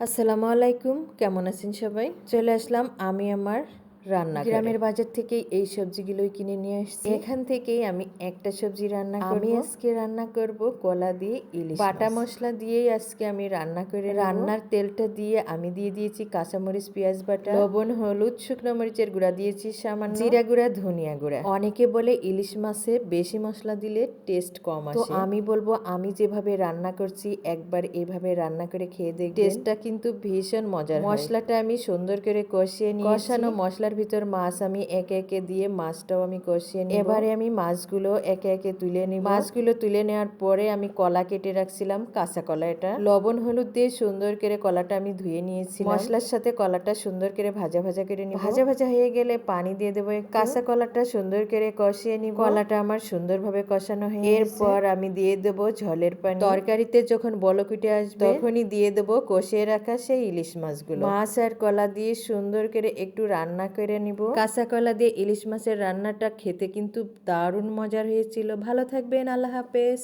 আসসালামু আলাইকুম, কেমন আছেন সবাই? চলে আসলাম আমি আমার রান্নাঘরে। গ্রামের বাজার থেকেই এই সবজিগুলোই কিনে নিয়ে আসছি। এখান থেকেই আমি একটা সবজি রান্না করব। আমি আজকে রান্না করব কলা দিয়ে ইলিশ বাটা মশলা দিয়েই আজকে আমি রান্না করে রান্নার তেলটা দিয়ে আমি দিয়ে দিয়েছি কাঁচামরিচ, পেঁয়াজ বাটা, লবণ, হলুদ, শুকনো মরিচের গুঁড়া দিয়েছি সামান্য, জিরা গুঁড়া, ধনিয়া গুঁড়া। অনেকে বলে ইলিশ মাছে বেশি মশলা দিলে টেস্ট কম আসে, তো আমি বলবো আমি যেভাবে রান্না করছি একবার এভাবে রান্না করে খেয়ে দেখবেন, টেস্টটা কিন্তু ভীষণ মজার হয়। মশলাটা আমি সুন্দর করে কষিয়ে নিয়েছি। কষানো মশলার ভিতর মাছ আমি একে একে দিয়ে মাছটাও আমি কষিয়ে নিব। এবারে আমি মাছগুলো একে একে তুলে নিব। মাছগুলো তুলে নেওয়ার পরে আমি কলা কেটে রাখছিলাম, কাঁচা কলা, এটা লবণ হলুদ দিয়ে সুন্দর করে কলাটা আমি ধুয়ে নিয়েছি। মশলার সাথে কলাটা সুন্দর করে ভাজা ভাজা করে নিব। ভাজা ভাজা হয়ে গেলে পানি দিয়ে দেবো। কাঁচা কলাটা সুন্দর করে কষিয়ে নিব। কলাটা আমার সুন্দরভাবে কষানো হয়ে এরপর আমি দিয়ে দেবো ঝোলের পানি। তরকারিতে যখন বলক উঠে আসবে তখনই দিয়ে দেবো কষিয়ে রাখা সেই ইলিশ মাছগুলো। মাছ আর কলা দিয়ে সুন্দর করে একটু রান্না করে নিব। কাঁচা কলা দিয়ে ইলিশ মাছের রান্নাটা খেতে কিন্তু দারুণ মজার হয়েছিল। ভালো থাকবেন, আল্লাহ হাফেজ।